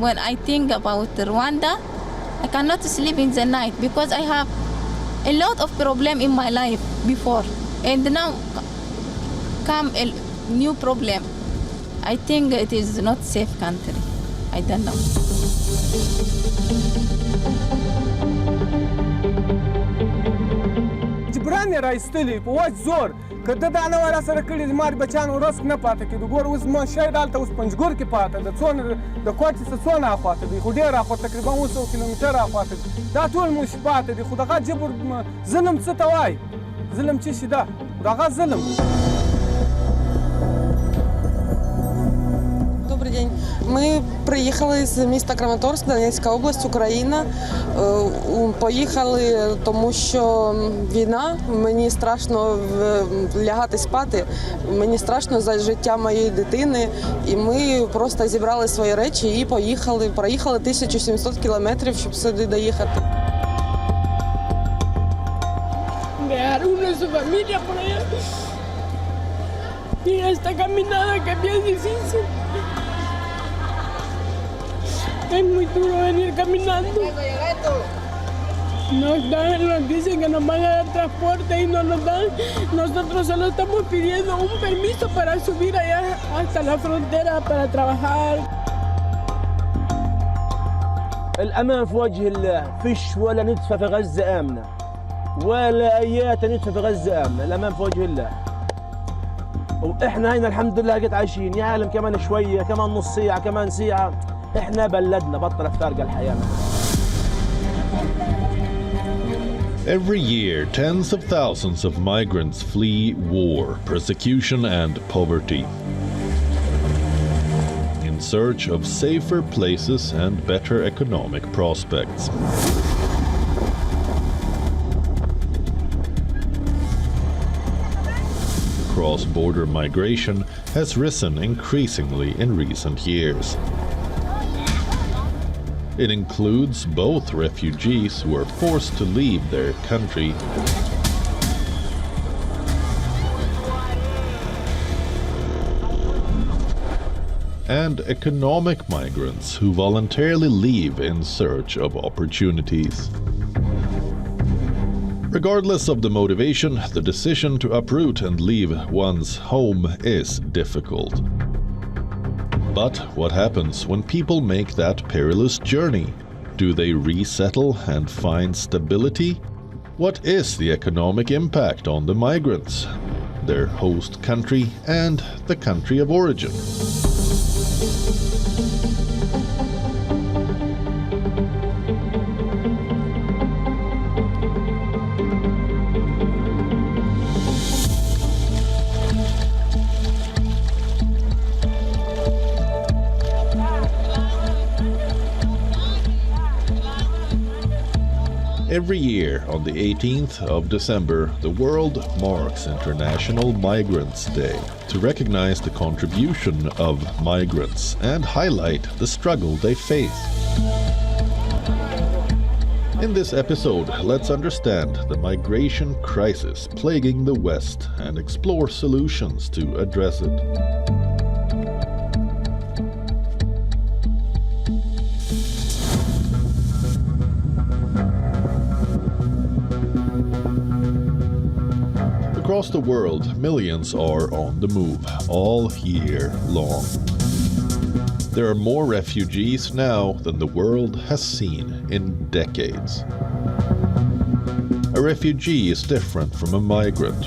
when I think about Rwanda, I cannot sleep in the night because I have a lot of problem in my life before, and now come a new problem. I think it is not safe country. I don't know. جبران رايستلي په زور کده دا نه ولا سره کړي مار بچان ورس نه پاتې کېدو ګور اوس ما شاید الته اوس پنځګور کې پاتې د څون د کوټې څه څونه اخواته دی خو ډیر اخواته تقریبا 100 کیلومتر اخواته دا ټول مش پاتې دی خو دغه جبر ظلم څه ته وای ظلم چې شي دا دغه ظلم. Добрий день. Ми приїхали з міста Краматорськ, Донецька область, Україна. Поїхали, тому що війна, мені страшно лягати спати, мені страшно за життя моєї дитини. І ми просто зібрали свої речі і поїхали. Проїхали 1700 кілометрів, щоб сюди доїхати. Dejar uno de su familia por allá. Y esta caminada que es bien difícil. Es muy duro venir caminando. Nos dicen que nos van a dar transporte y no nos dan. Nosotros solo estamos pidiendo un permiso para subir allá hasta la frontera para trabajar. الأمان في وجه الله، فيش ولا ندفة في غزة آمنة ولا أيات ندفة في غزة آمنة، الأمان في وجه الله. وإحنا هنا الحمد لله قد عايشين، يا عالم كمان شوية، كمان نص ساعة، كمان ساعة، إحنا بلدنا بطلت فارقة الحياة. Every year, tens of thousands of migrants flee war, persecution, and poverty in search of safer places and better economic prospects. Cross-border migration has risen increasingly in recent years. It includes both refugees who are forced to leave their country and economic migrants who voluntarily leave in search of opportunities. Regardless of the motivation, the decision to uproot and leave one's home is difficult. But what happens when people make that perilous journey? Do they resettle and find stability? What is the economic impact on the migrants, their host country, and the country of origin? Every year, on the 18th of December, the world marks International Migrants Day to recognize the contribution of migrants and highlight the struggle they face. In this episode, let's understand the migration crisis plaguing the West and explore solutions to address it. Across the world, millions are on the move all year long. There are more refugees now than the world has seen in decades. A refugee is different from a migrant.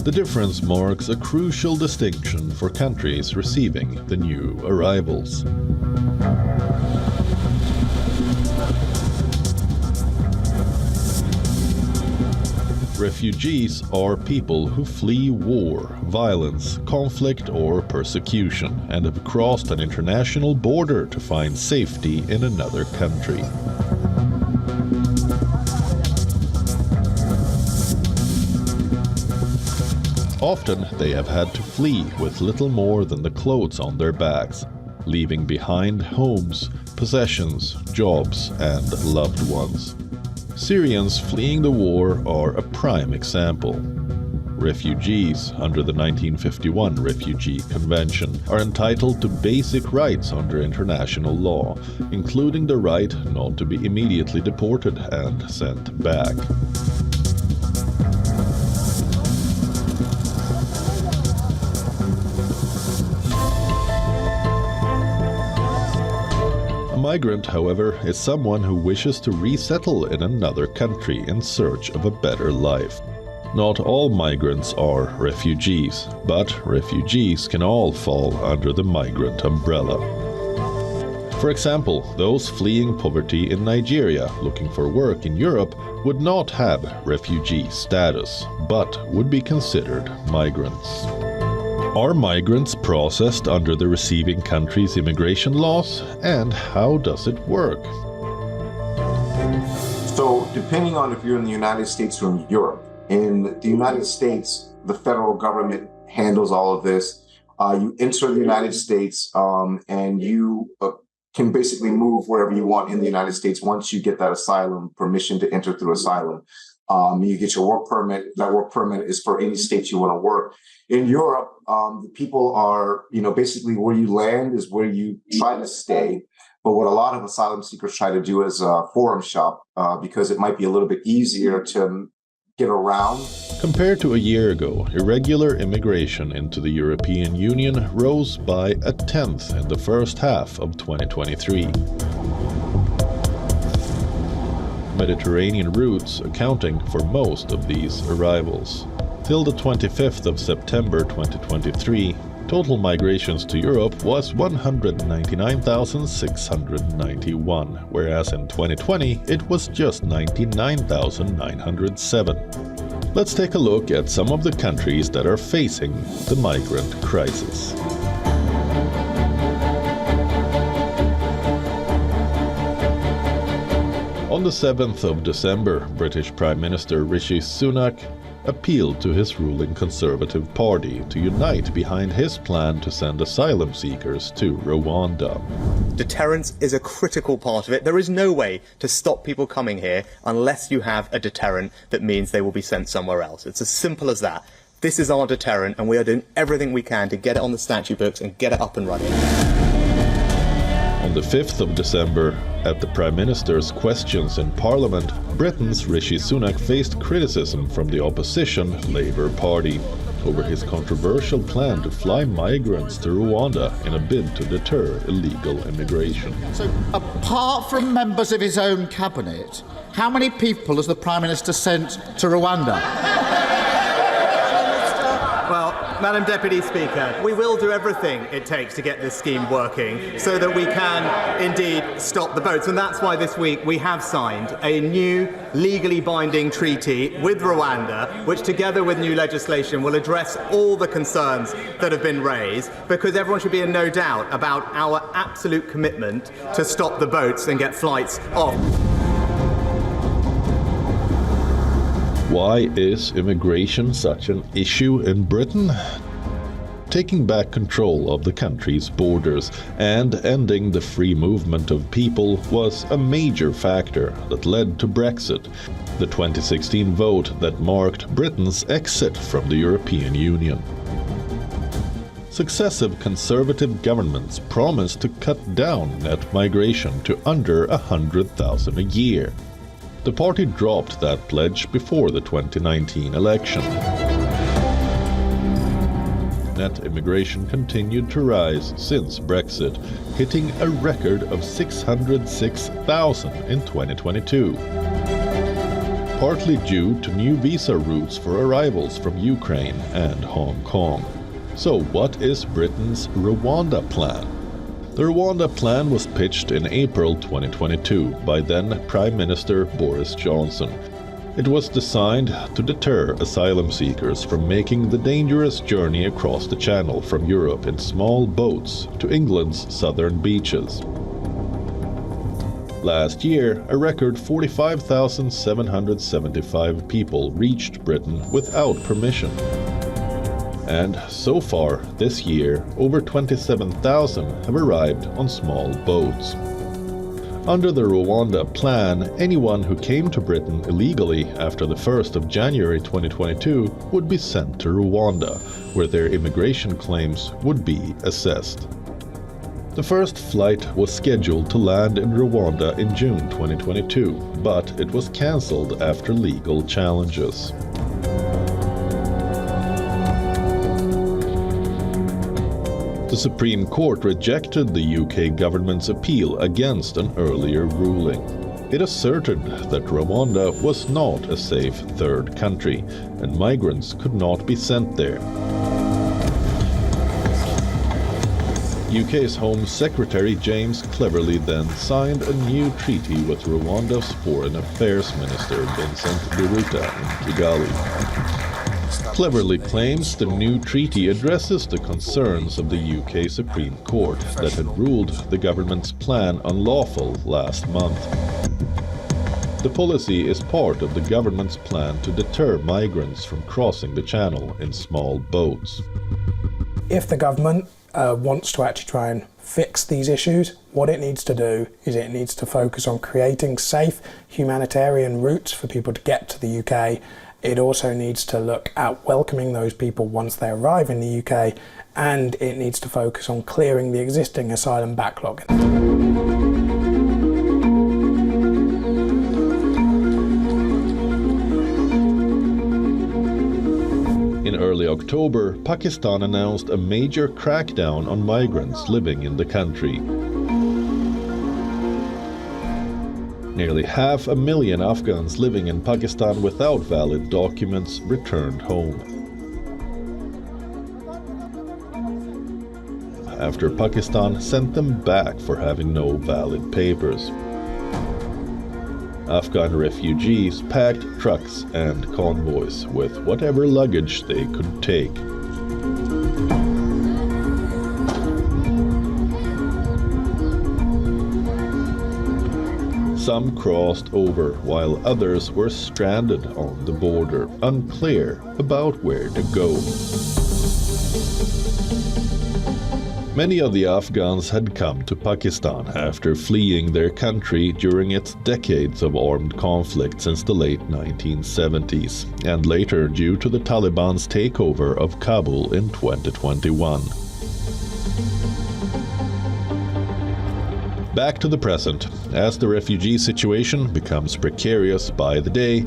The difference marks a crucial distinction for countries receiving the new arrivals. Refugees are people who flee war, violence, conflict, or persecution and have crossed an international border to find safety in another country. Often they have had to flee with little more than the clothes on their backs, leaving behind homes, possessions, jobs, and loved ones. Syrians fleeing the war are a prime example. refugees under the 1951 Refugee Convention are entitled to basic rights under international law, including the right not to be immediately deported and sent back. A migrant, however, is someone who wishes to resettle in another country in search of a better life. Not all migrants are refugees, but refugees can all fall under the migrant umbrella. For example, those fleeing poverty in Nigeria looking for work in Europe would not have refugee status, but would be considered migrants. Are migrants processed under the receiving country's immigration laws, and how does it work? So, depending on if you're in the United States or in Europe, in the United States, the federal government handles all of this. You enter the United States and you can basically move wherever you want in the United States once you get that asylum permission to enter through asylum. You get your work permit. That work permit is for any state you want to work. In Europe, the people are, basically where you land is where you try to stay. But what a lot of asylum seekers try to do is forum shop because it might be a little bit easier to get around. Compared to a year ago, irregular immigration into the European Union rose by 1/10 in the first half of 2023. Mediterranean routes accounting for most of these arrivals. Till the 25th of September 2023, total migrations to Europe was 199,691, whereas in 2020 it was just 99,907. Let's take a look at some of the countries that are facing the migrant crisis. On the 7th of December, British Prime Minister Rishi Sunak appealed to his ruling Conservative Party to unite behind his plan to send asylum seekers to Rwanda. Deterrence is a critical part of it. There is no way to stop people coming here unless you have a deterrent that means they will be sent somewhere else. It's as simple as that. This is our deterrent, and we are doing everything we can to get it on the statute books and get it up and running. On the 5th of December, at the Prime Minister's questions in Parliament, Britain's Rishi Sunak faced criticism from the opposition Labour Party over his controversial plan to fly migrants to Rwanda in a bid to deter illegal immigration. So, apart from members of his own cabinet, how many people has the Prime Minister sent to Rwanda? Well, Madam Deputy Speaker, we will do everything it takes to get this scheme working so that we can indeed stop the boats. And that's why this week we have signed a new legally binding treaty with Rwanda, which together with new legislation will address all the concerns that have been raised, because everyone should be in no doubt about our absolute commitment to stop the boats and get flights off. Why is immigration such an issue in Britain? Taking back control of the country's borders and ending the free movement of people was a major factor that led to Brexit, the 2016 vote that marked Britain's exit from the European Union. Successive Conservative governments promised to cut down net migration to under 100,000 a year. The party dropped that pledge before the 2019 election. Net immigration continued to rise since Brexit, hitting a record of 606,000 in 2022. Partly due to new visa routes for arrivals from Ukraine and Hong Kong. So what is Britain's Rwanda plan? The Rwanda plan was pitched in April 2022 by then Prime Minister Boris Johnson. It was designed to deter asylum seekers from making the dangerous journey across the Channel from Europe in small boats to England's southern beaches. Last year, a record 45,775 people reached Britain without permission. And so far, this year, over 27,000 have arrived on small boats. Under the Rwanda plan, anyone who came to Britain illegally after the 1st of January 2022 would be sent to Rwanda, where their immigration claims would be assessed. The first flight was scheduled to land in Rwanda in June 2022, but it was cancelled after legal challenges. The Supreme Court rejected the UK government's appeal against an earlier ruling. It asserted that Rwanda was not a safe third country, and migrants could not be sent there. UK's Home Secretary James Cleverly then signed a new treaty with Rwanda's Foreign Affairs Minister Vincent Biruta in Kigali. Cleverly claims the new treaty addresses the concerns of the UK Supreme Court that had ruled the government's plan unlawful last month. The policy is part of the government's plan to deter migrants from crossing the channel in small boats. If the government wants to actually try and fix these issues, what it needs to do is it needs to focus on creating safe humanitarian routes for people to get to the UK. It also needs to look at welcoming those people once they arrive in the UK, and it needs to focus on clearing the existing asylum backlog. In early October, Pakistan announced a major crackdown on migrants living in the country. Nearly 500,000 Afghans living in Pakistan without valid documents returned home. After Pakistan sent them back for having no valid papers. Afghan refugees packed trucks and convoys with whatever luggage they could take. Some crossed over, while others were stranded on the border, unclear about where to go. Many of the Afghans had come to Pakistan after fleeing their country during its decades of armed conflict since the late 1970s, and later due to the Taliban's takeover of Kabul in 2021. Back to the present, as the refugee situation becomes precarious by the day.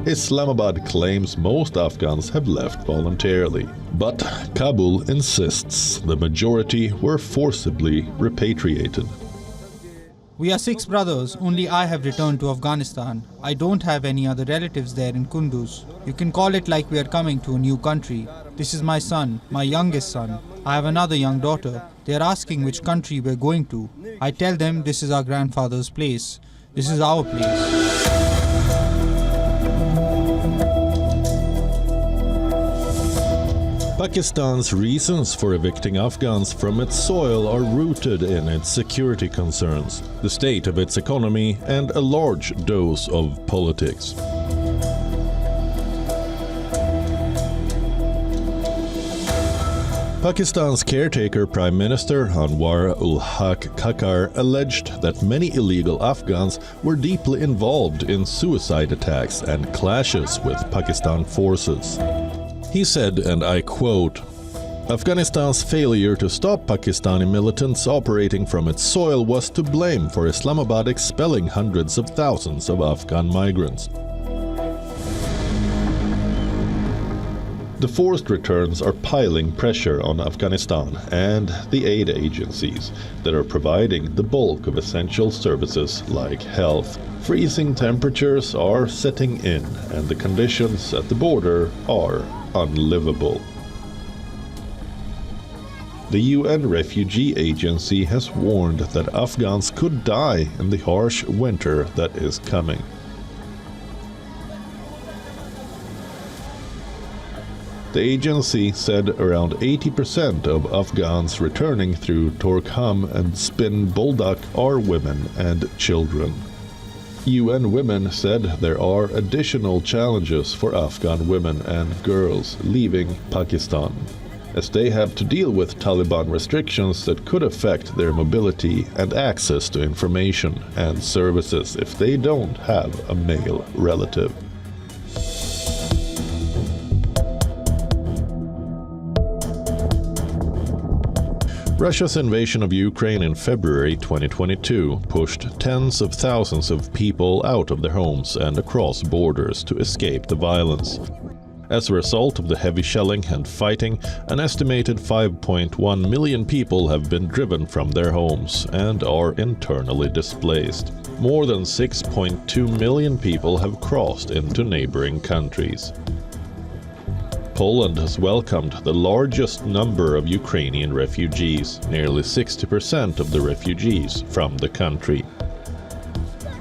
Islamabad claims most Afghans have left voluntarily, but Kabul insists the majority were forcibly repatriated. We are 6 brothers, only I have returned to Afghanistan. I don't have any other relatives there in Kunduz. You can call it like we are coming to a new country. This is my son, my youngest son. I have another young daughter. They are asking which country we're going to. I tell them this is our grandfather's place. This is our place. Pakistan's reasons for evicting Afghans from its soil are rooted in its security concerns, the state of its economy, and a large dose of politics. Pakistan's caretaker Prime Minister Anwar ul-Haq Kakar alleged that many illegal Afghans were deeply involved in suicide attacks and clashes with Pakistan forces. He said, and I quote, "Afghanistan's failure to stop Pakistani militants operating from its soil was to blame for Islamabad expelling hundreds of thousands of Afghan migrants." The forced returns are piling pressure on Afghanistan and the aid agencies that are providing the bulk of essential services like health. Freezing temperatures are setting in, and the conditions at the border are unlivable. The UN Refugee Agency has warned that Afghans could die in the harsh winter that is coming. The agency said around 80% of Afghans returning through Torkham and Spin Boldak are women and children. UN Women said there are additional challenges for Afghan women and girls leaving Pakistan. as they have to deal with Taliban restrictions that could affect their mobility and access to information and services if they don't have a male relative. Russia's invasion of Ukraine in February 2022 pushed tens of thousands of people out of their homes and across borders to escape the violence. As a result of the heavy shelling and fighting, an estimated 5.1 million people have been driven from their homes and are internally displaced. More than 6.2 million people have crossed into neighboring countries. Poland has welcomed the largest number of Ukrainian refugees, nearly 60% of the refugees from the country.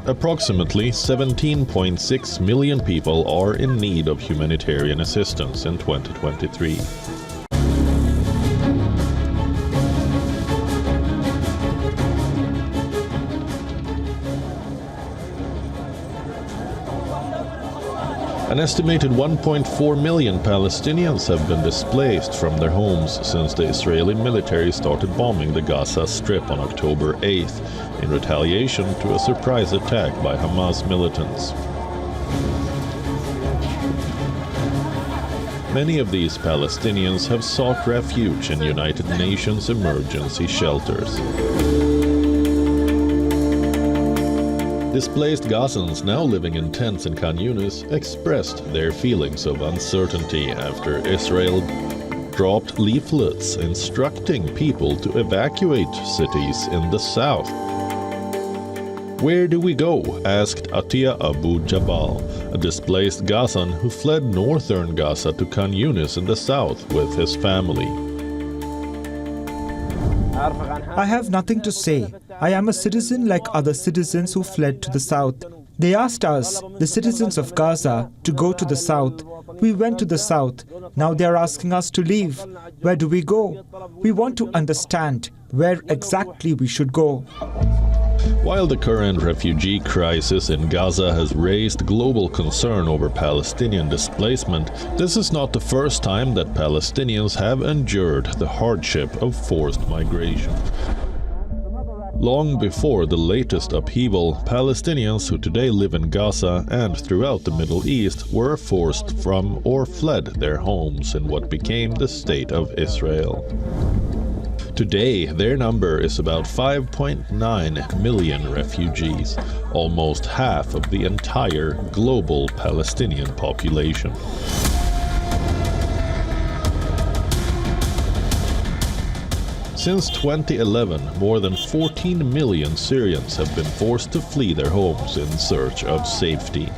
Approximately 17.6 million people are in need of humanitarian assistance in 2023. An estimated 1.4 million Palestinians have been displaced from their homes since the Israeli military started bombing the Gaza Strip on October 8th in retaliation to a surprise attack by Hamas militants. Many of these Palestinians have sought refuge in United Nations emergency shelters. Displaced Gazans now living in tents in Khan Yunis expressed their feelings of uncertainty after Israel dropped leaflets instructing people to evacuate cities in the south. "Where do we go?" asked Atiya Abu Jabal, a displaced Gazan who fled northern Gaza to Khan Yunis in the south with his family. I have nothing to say. I am a citizen like other citizens who fled to the south. They asked us, the citizens of Gaza, to go to the south. We went to the south. Now they are asking us to leave. Where do we go? We want to understand where exactly we should go. While the current refugee crisis in Gaza has raised global concern over Palestinian displacement, this is not the first time that Palestinians have endured the hardship of forced migration. Long before the latest upheaval, Palestinians who today live in Gaza and throughout the Middle East were forced from or fled their homes in what became the State of Israel. Today, their number is about 5.9 million refugees, almost half of the entire global Palestinian population. Since 2011, more than 14 million Syrians have been forced to flee their homes in search of safety.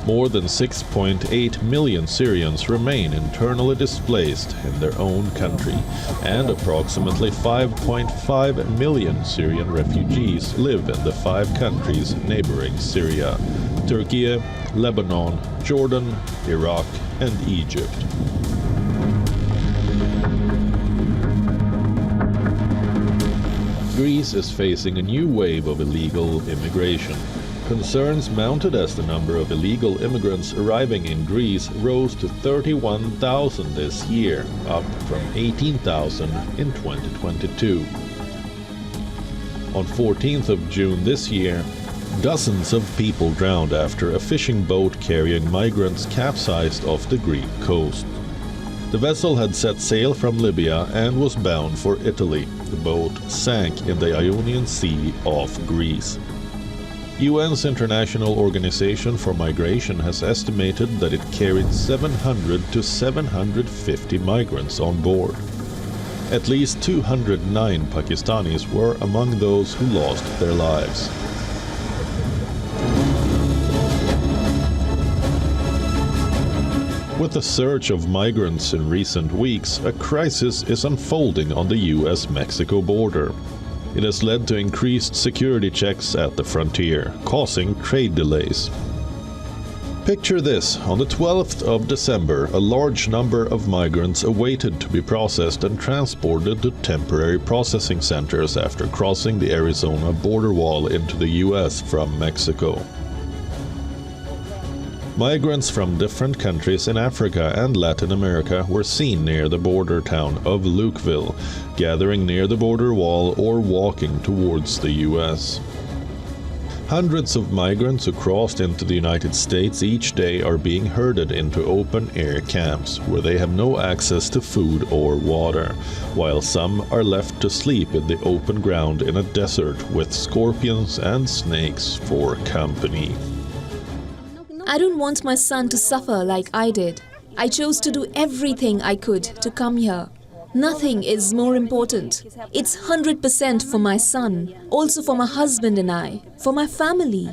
More than 6.8 million Syrians remain internally displaced in their own country, and approximately 5.5 million Syrian refugees live in the 5 countries neighboring Syria: Turkey, Lebanon, Jordan, Iraq, and Egypt. Greece is facing a new wave of illegal immigration. Concerns mounted as the number of illegal immigrants arriving in Greece rose to 31,000 this year, up from 18,000 in 2022. On 14th of June this year, dozens of people drowned after a fishing boat carrying migrants capsized off the Greek coast. The vessel had set sail from Libya and was bound for Italy. The boat sank in the Ionian Sea off Greece. UN's International Organization for Migration has estimated that it carried 700 to 750 migrants on board. At least 209 Pakistanis were among those who lost their lives. With the surge of migrants in recent weeks, a crisis is unfolding on the US-Mexico border. It has led to increased security checks at the frontier, causing trade delays. Picture this: on the 12th of December, a large number of migrants awaited to be processed and transported to temporary processing centers after crossing the Arizona border wall into the US from Mexico. Migrants from different countries in Africa and Latin America were seen near the border town of Lukeville, gathering near the border wall or walking towards the US. Hundreds of migrants who crossed into the United States each day are being herded into open-air camps where they have no access to food or water, while some are left to sleep in the open ground in a desert with scorpions and snakes for company. I don't want my son to suffer like I did. I chose to do everything I could to come here. Nothing is more important. It's 100% for my son, also for my husband and I, for my family.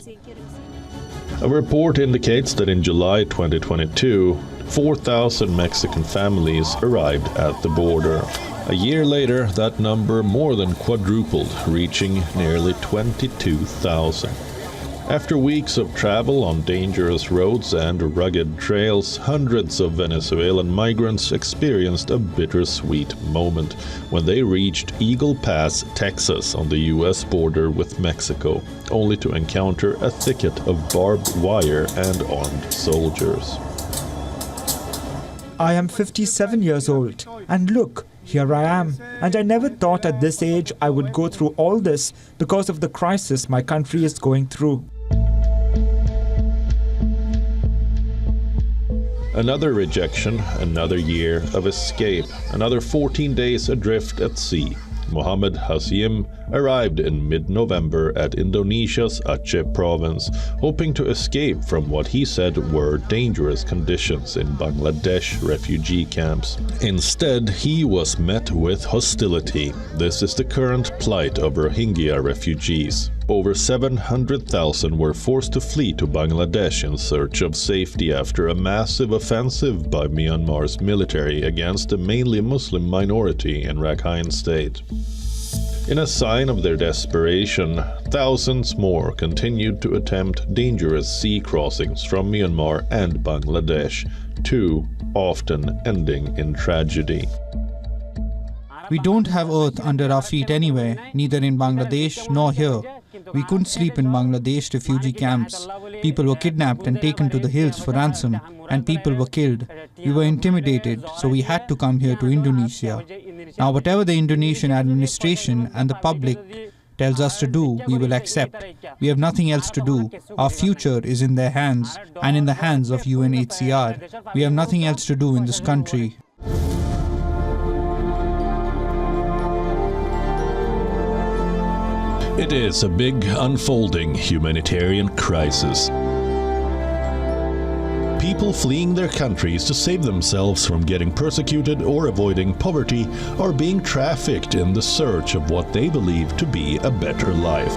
A report indicates that in July 2022, 4,000 Mexican families arrived at the border. A year later, that number more than quadrupled, reaching nearly 22,000. After weeks of travel on dangerous roads and rugged trails, hundreds of Venezuelan migrants experienced a bittersweet moment when they reached Eagle Pass, Texas, on the U.S. border with Mexico, only to encounter a thicket of barbed wire and armed soldiers. I am 57 years old, and look, here I am. And I never thought at this age I would go through all this because of the crisis my country is going through. Another rejection, another year of escape, another 14 days adrift at sea. Mohammed Hasim arrived in mid-November at Indonesia's Aceh province, hoping to escape from what he said were dangerous conditions in Bangladesh refugee camps. Instead, he was met with hostility. This is the current plight of Rohingya refugees. Over 700,000 were forced to flee to Bangladesh in search of safety after a massive offensive by Myanmar's military against a mainly Muslim minority in Rakhine State. In a sign of their desperation, thousands more continued to attempt dangerous sea crossings from Myanmar and Bangladesh, too often ending in tragedy. We don't have earth under our feet anywhere, neither in Bangladesh nor here. We couldn't sleep in Bangladesh refugee camps. People were kidnapped and taken to the hills for ransom, and people were killed. We were intimidated, so we had to come here to Indonesia. Now, whatever the Indonesian administration and the public tells us to do, we will accept. We have nothing else to do. Our future is in their hands and in the hands of UNHCR. We have nothing else to do in this country. It is a big, unfolding humanitarian crisis. People fleeing their countries to save themselves from getting persecuted or avoiding poverty are being trafficked in the search of what they believe to be a better life.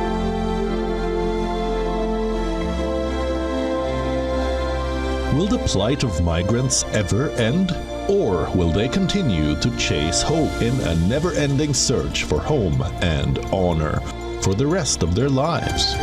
Will the plight of migrants ever end? Or will they continue to chase hope in a never-ending search for home and honor for the rest of their lives?